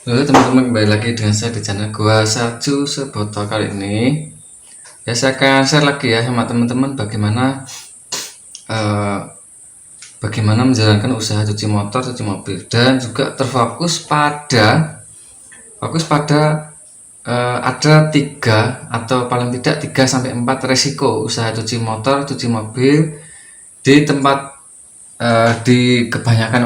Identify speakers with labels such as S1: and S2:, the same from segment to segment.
S1: Halo teman-teman, kembali lagi dengan saya di channel Gua Saju Seboto. Kali ini ya saya akan share lagi ya sama teman-teman eh, bagaimana menjalankan usaha cuci motor, cuci mobil, dan juga terfokus pada ada 3 atau paling tidak 3 sampai 4 resiko usaha cuci motor, cuci mobil di di kebanyakan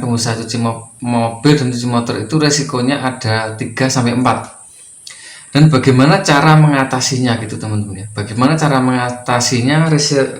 S1: pengusaha cuci mobil dan cuci motor itu resikonya ada 3 sampai 4. Dan bagaimana cara mengatasinya gitu teman-teman ya. Bagaimana cara mengatasinya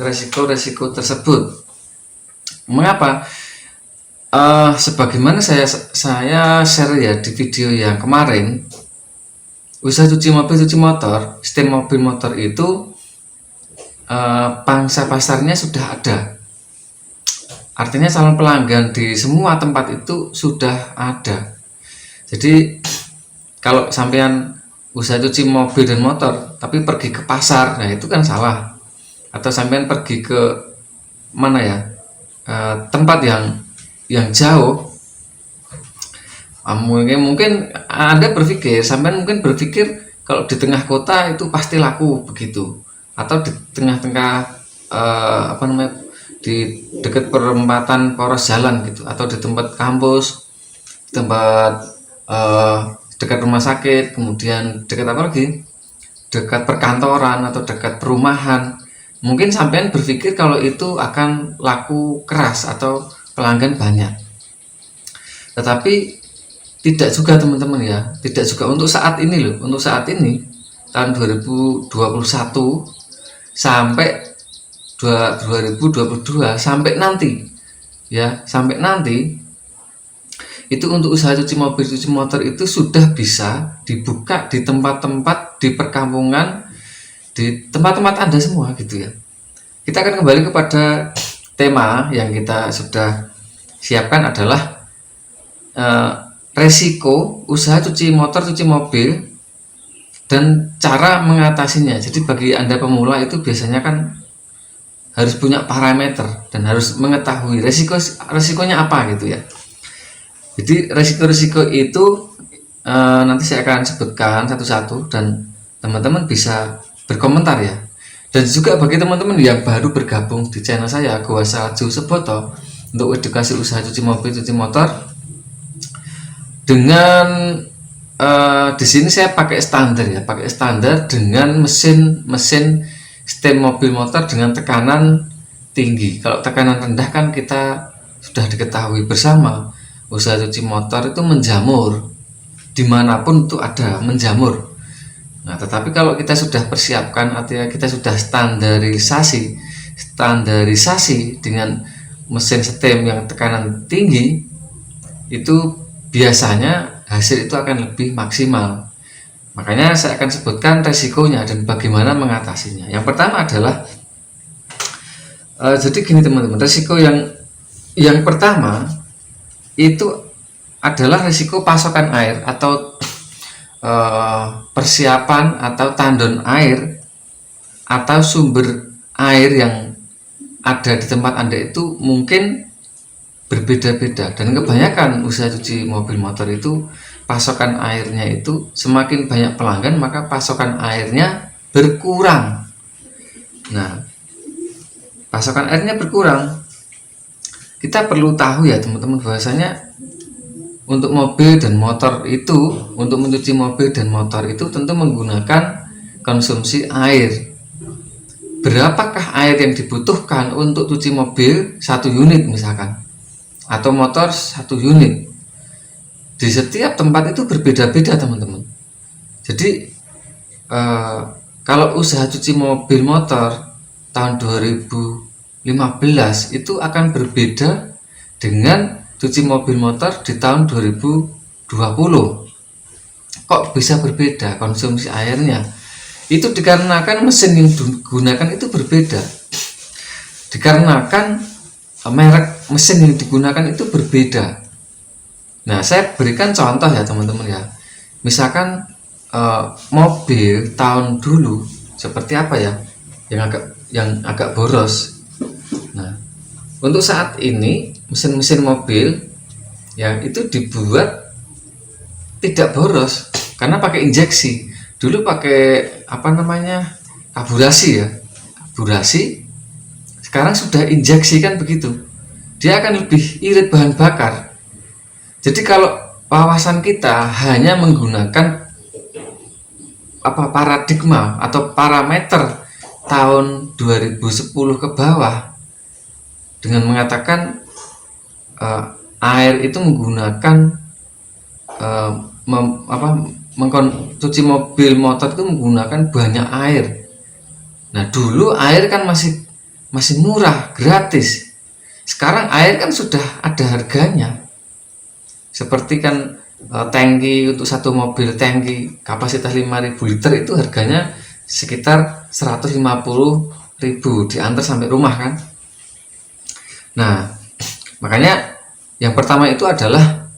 S1: resiko-resiko tersebut. Mengapa? Sebagaimana saya share ya di video yang kemarin, usaha cuci mobil cuci motor, sistem mobil motor itu pangsa pasarnya sudah ada. Artinya calon pelanggan di semua tempat itu sudah ada. Jadi kalau sampean usaha cuci mobil dan motor tapi pergi ke pasar, nah itu kan salah. Atau sampean pergi ke mana ya, tempat yang jauh, mungkin Anda sampean mungkin berpikir kalau di tengah kota itu pasti laku begitu, atau di tengah-tengah di dekat perempatan poros jalan gitu, atau di tempat kampus, tempat dekat rumah sakit, kemudian dekat apa lagi, dekat perkantoran atau dekat perumahan. Mungkin sampean berpikir kalau itu akan laku keras atau pelanggan banyak. Tetapi tidak juga teman-teman ya, tidak juga untuk saat ini loh. Untuk saat ini tahun 2021 sampai 2022 sampai nanti itu untuk usaha cuci mobil cuci motor itu sudah bisa dibuka di tempat-tempat, di perkampungan, di tempat-tempat Anda semua gitu ya. Kita akan kembali kepada tema yang kita sudah siapkan adalah resiko usaha cuci motor cuci mobil dan cara mengatasinya. Jadi bagi Anda pemula itu biasanya kan harus punya parameter dan harus mengetahui resikonya apa gitu ya. Jadi resiko-resiko itu nanti saya akan sebutkan satu-satu dan teman-teman bisa berkomentar ya. Dan juga bagi teman-teman yang baru bergabung di channel saya Gua Saju Seboto untuk edukasi usaha cuci mobil cuci motor, dengan di sini saya pakai standar dengan mesin sistem mobil motor dengan tekanan tinggi. Kalau tekanan rendah kan kita sudah diketahui bersama, usaha cuci motor itu menjamur dimanapun itu ada menjamur. Nah, tetapi kalau kita sudah persiapkan, artinya kita sudah standarisasi dengan mesin sistem yang tekanan tinggi, itu biasanya hasil itu akan lebih maksimal. Makanya saya akan sebutkan resikonya dan bagaimana mengatasinya. Yang pertama adalah jadi gini teman-teman, resiko yang pertama itu adalah resiko pasokan air atau persiapan atau tandon air atau sumber air yang ada di tempat Anda itu mungkin berbeda-beda, dan kebanyakan usaha cuci mobil motor itu pasokan airnya itu semakin banyak pelanggan maka pasokan airnya berkurang. Nah, pasokan airnya berkurang, kita perlu tahu ya teman-teman bahwasanya untuk mobil dan motor itu, untuk mencuci mobil dan motor itu tentu menggunakan konsumsi air. Berapakah air yang dibutuhkan untuk cuci mobil 1 unit misalkan, atau motor 1 unit? Di setiap tempat itu berbeda-beda teman-teman. Jadi kalau usaha cuci mobil motor tahun 2015 itu akan berbeda dengan cuci mobil motor di tahun 2020. Kok bisa berbeda konsumsi airnya? Itu dikarenakan mesin yang digunakan itu berbeda, dikarenakan merek mesin yang digunakan itu berbeda. Nah, saya berikan contoh ya teman-teman ya. Misalkan mobil tahun dulu seperti apa ya, yang agak boros. Nah, untuk saat ini mesin-mesin mobil yang itu dibuat tidak boros karena pakai injeksi. Dulu pakai apa namanya, karburasi ya, karburasi. Sekarang sudah injeksi kan begitu, dia akan lebih irit bahan bakar. Jadi kalau wawasan kita hanya menggunakan paradigma atau parameter tahun 2010 ke bawah dengan mengatakan air itu menggunakan cuci mobil motor itu menggunakan banyak air. Nah dulu air kan masih murah, gratis. Sekarang air kan sudah ada harganya. Seperti kan tangki untuk satu mobil, tangki kapasitas 5.000 liter itu harganya sekitar 150.000, diantar sampai rumah kan. Nah makanya yang pertama itu adalah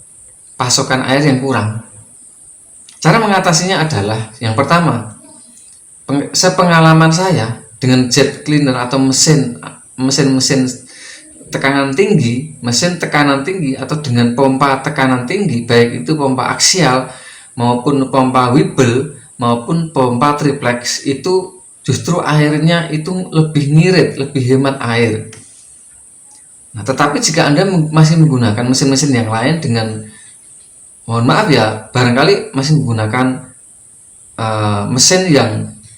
S1: pasokan air yang kurang. Cara mengatasinya adalah yang pertama, sepengalaman saya dengan jet cleaner atau mesin tekanan tinggi, mesin tekanan tinggi atau dengan pompa tekanan tinggi, baik itu pompa aksial maupun pompa Weibel maupun pompa triplex, itu justru airnya itu lebih ngirit, lebih hemat air. Nah, tetapi jika Anda masih menggunakan mesin-mesin yang lain dengan, mohon maaf ya, barangkali masih menggunakan mesin yang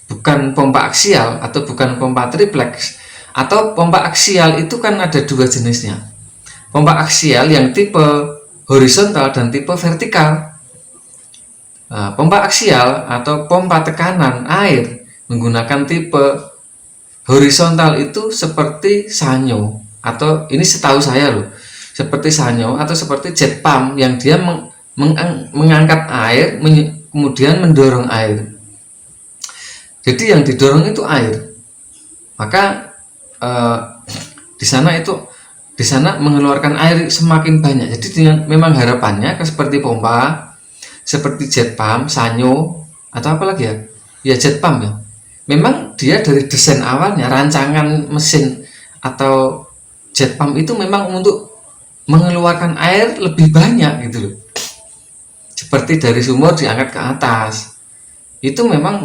S1: bukan pompa aksial atau bukan pompa triplex, atau pompa aksial itu kan ada dua jenisnya. Pompa aksial yang tipe horizontal dan tipe vertikal. Nah, pompa aksial atau pompa tekanan air menggunakan tipe horizontal itu seperti Sanyo, atau ini setahu saya loh, seperti Sanyo atau seperti jet pump yang dia mengangkat air kemudian mendorong air. Jadi yang didorong itu air. Maka di sana mengeluarkan air semakin banyak. Jadi memang harapannya seperti pompa, seperti jet pump, Sanyo, atau apa lagi ya? Ya jet pump ya. Memang dia dari desain awalnya, rancangan mesin atau jet pump itu memang untuk mengeluarkan air lebih banyak gitu loh. Seperti dari sumur diangkat ke atas. Itu memang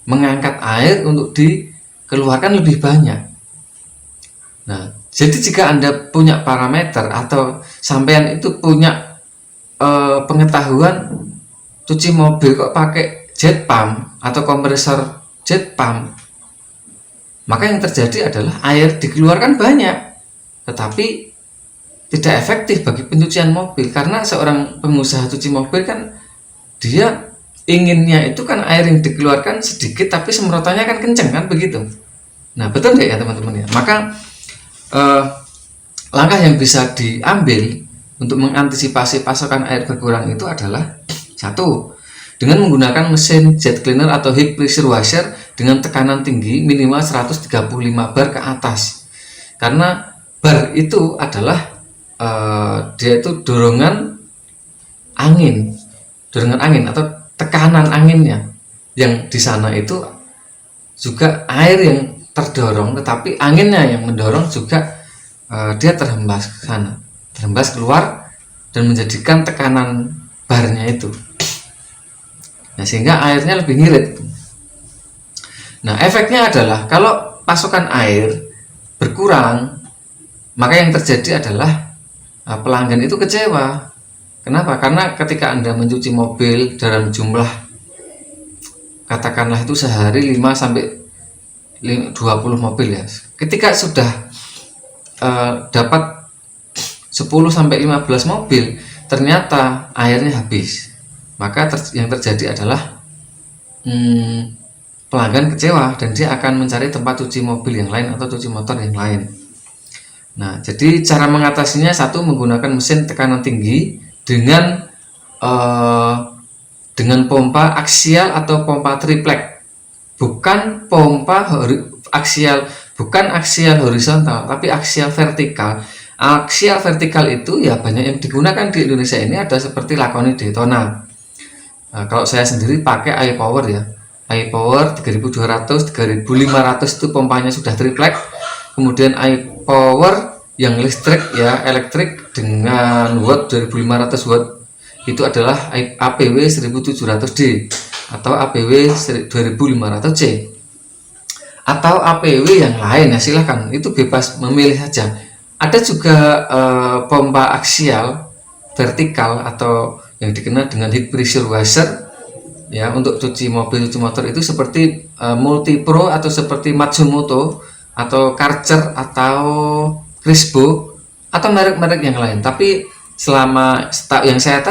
S1: mengangkat air untuk dikeluarkan lebih banyak. Nah, jadi jika Anda punya parameter atau sampean itu punya pengetahuan cuci mobil kok pakai jet pump atau kompresor jet pump, maka yang terjadi adalah air dikeluarkan banyak, tetapi tidak efektif bagi pencucian mobil. Karena seorang pengusaha cuci mobil kan dia inginnya itu kan air yang dikeluarkan sedikit tapi semprotannya kan kenceng kan begitu. Nah betul nggak ya teman-teman ya? Maka langkah yang bisa diambil untuk mengantisipasi pasokan air berkurang itu adalah satu, dengan menggunakan mesin jet cleaner atau high pressure washer dengan tekanan tinggi minimal 135 bar ke atas. Karena bar itu adalah dia itu dorongan angin atau tekanan anginnya, yang di sana itu juga air yang terdorong, tetapi anginnya yang mendorong juga dia terhembas ke sana, terhembas keluar dan menjadikan tekanan barnya itu. Nah, sehingga airnya lebih ngirit. Nah, efeknya adalah kalau pasokan air berkurang, maka yang terjadi adalah pelanggan itu kecewa. Kenapa? Karena ketika Anda mencuci mobil dalam jumlah katakanlah itu sehari 5 sampai 20 mobil ya. Ketika sudah dapat 10 sampai 15 mobil, ternyata airnya habis. Maka yang terjadi adalah pelanggan kecewa dan dia akan mencari tempat cuci mobil yang lain atau cuci motor yang lain. Nah, jadi cara mengatasinya satu, menggunakan mesin tekanan tinggi dengan pompa aksial atau pompa triplex, bukan pompa aksial, bukan aksial horizontal, tapi aksial vertikal. Aksial vertikal itu ya banyak yang digunakan di Indonesia ini, ada seperti Lakoni Daytona. Nah, kalau saya sendiri pakai iPower ya, iPower 3200, 3500 itu pompanya sudah triplex. Kemudian iPower yang listrik ya, elektrik dengan watt 2500 watt itu adalah APW 1700D atau APW 2500C atau APW yang lain. Ya silahkan, itu bebas memilih saja. Ada juga pompa aksial vertikal atau yang dikenal dengan heat pressure washer ya, untuk cuci mobil, cuci motor itu seperti Multipro atau seperti Matsumoto atau Karcher atau Crispo atau merek-merek yang lain. Tapi selama yang saya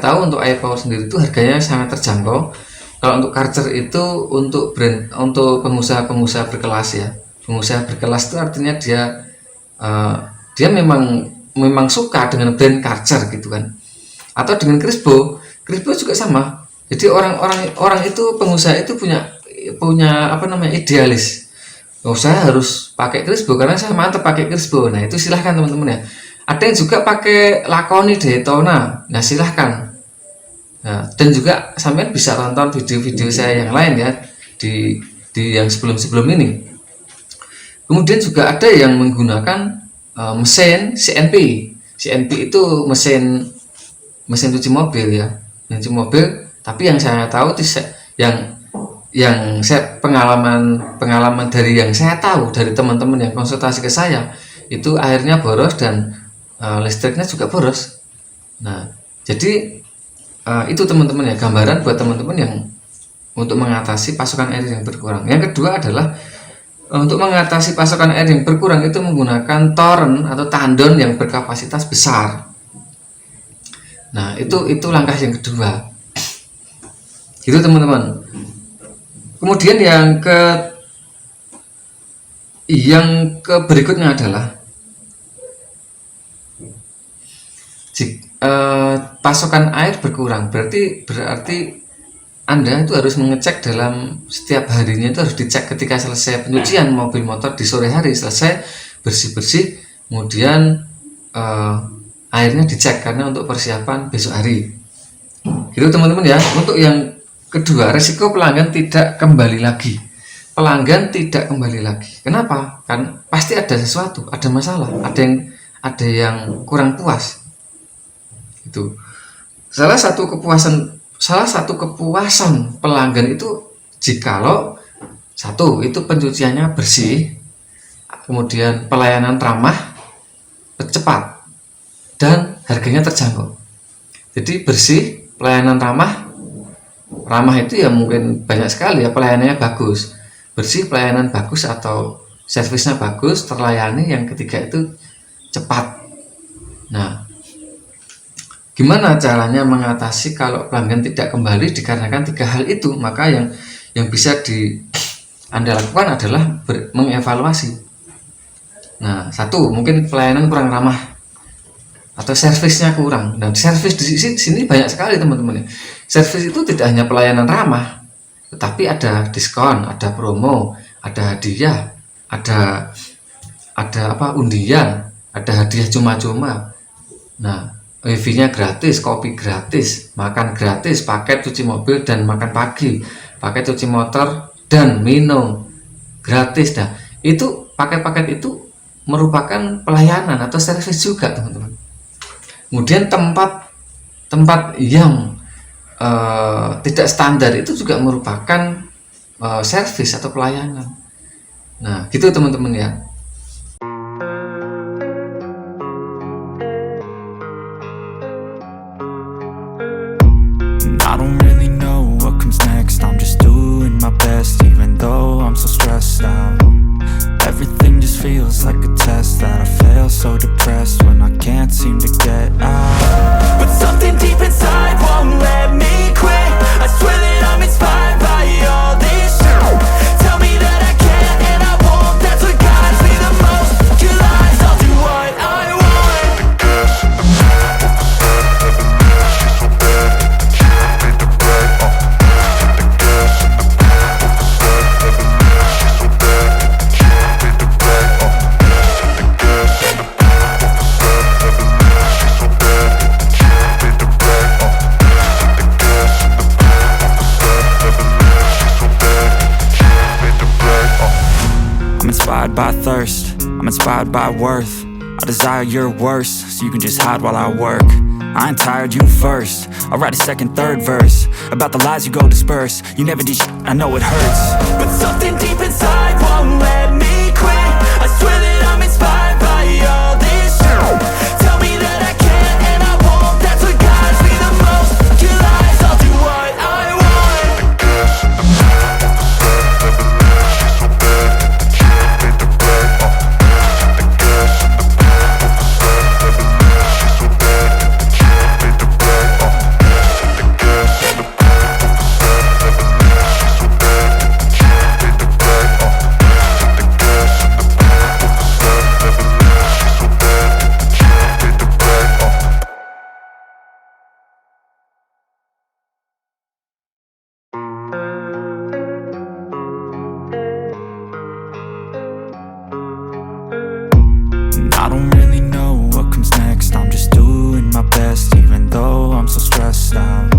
S1: tahu untuk air power sendiri itu harganya sangat terjangkau. Kalau untuk Karcher itu untuk brand, untuk pengusaha berkelas ya. Pengusaha berkelas itu artinya dia memang suka dengan brand Karcher gitu kan. Atau dengan Crispo juga sama. Jadi orang itu, pengusaha itu punya idealis. Oh, saya harus pakai Crispo karena saya mantap pakai Crispo. Nah, itu silahkan teman-teman ya. Ada yang juga pakai Laconi Daytona. Nah, silahkan. Nah, dan juga sampean bisa tonton video-video saya yang lain ya di yang sebelum ini. Kemudian juga ada yang menggunakan mesin CNP. CNP itu mesin cuci mobil ya, cuci mobil. Tapi yang saya tahu yang saya pengalaman dari yang saya tahu dari teman-teman yang konsultasi ke saya itu airnya boros dan listriknya juga boros. Nah, jadi itu teman-teman ya, gambaran buat teman-teman yang untuk mengatasi pasokan air yang berkurang. Yang kedua adalah untuk mengatasi pasokan air yang berkurang itu menggunakan toren atau tandon yang berkapasitas besar. Nah, itu langkah yang kedua. Gitu teman-teman. Kemudian yang ke berikutnya adalah pasokan air berkurang, berarti Anda itu harus mengecek dalam setiap harinya, itu harus dicek ketika selesai penyucian mobil motor di sore hari, selesai bersih-bersih, kemudian airnya dicek karena untuk persiapan besok hari. Gitu teman-teman ya. Untuk yang kedua, resiko pelanggan tidak kembali lagi. Pelanggan tidak kembali lagi. Kenapa? Kan pasti ada sesuatu, ada masalah, ada yang kurang puas. Itu salah satu kepuasan pelanggan itu jikalau satu itu pencuciannya bersih, kemudian pelayanan ramah, cepat, dan harganya terjangkau. Jadi bersih, pelayanan ramah itu ya mungkin banyak sekali ya, pelayanannya bagus, bersih, pelayanan bagus atau servisnya bagus, terlayani. Yang ketiga itu cepat. Nah, gimana caranya mengatasi kalau pelanggan tidak kembali dikarenakan tiga hal itu? Maka yang bisa Anda lakukan adalah mengevaluasi. Nah, satu, mungkin pelayanan kurang ramah atau servisnya kurang. Dan servis di sini banyak sekali teman-teman. Servis itu tidak hanya pelayanan ramah, tetapi ada diskon, ada promo, ada hadiah, ada undian, ada hadiah cuma-cuma. Nah, wifi-nya gratis, kopi gratis, makan gratis, paket cuci mobil dan makan pagi, paket cuci motor dan minum gratis. Nah, itu paket-paket itu merupakan pelayanan atau servis juga teman-teman. Kemudian tempat yang tidak standar itu juga merupakan servis atau pelayanan. Nah, gitu teman-teman ya.
S2: I don't really know what comes next. I'm just doing my best, even though I'm so stressed out. Everything just feels like a test that I fail, so depressed when I can't seem to get out. But something deep inside won't let me quit. I swear that I'm inspired by all this shit. Tell me that I can and I won't. That's what guides me the most. Your lies, I'll do what I want. The gas in the middle of the set, never knew she's so bad. Can't beat the break. The gas in the middle of the set, never knew she's so bad. Can't beat the break. The gas in the middle of the set, never knew she's so bad. Can't beat the break. The gas in the middle of the set, never knew she's so bad. Can't beat the break. I'm inspired by thirst, I'm inspired by worth. I desire your worst, so you can just hide while I work. I ain't tired, you first. I'll write a second, third verse about the lies you go disperse. You never did shit, I know it hurts, but something deep inside won't let me quit. I swear that I'm inspired by all this shit. Tell me that I can't and I won't. That's what guides me the most. Your lies, I'll do what I want. I don't really know what comes next. I'm just doing my best, even though I'm so stressed out.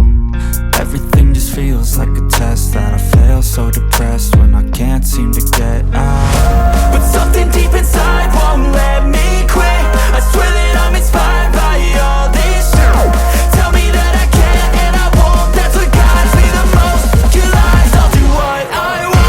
S2: Everything just feels like a test that I fail, so depressed when I can't seem to get out. But something deep inside won't let me quit. I swear that I'm inspired by all this shit. Tell me that I can't and I won't. That's what guides me the most. Your lies, I'll do what I want.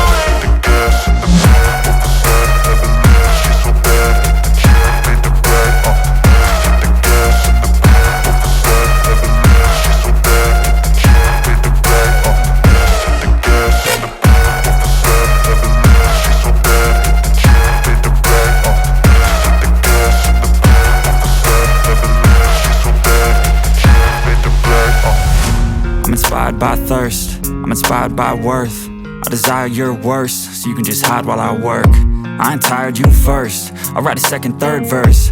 S2: I'm inspired by thirst, I'm inspired by worth. I desire your worst, so you can just hide while I work. I ain't tired, you first. I'll write a second, third verse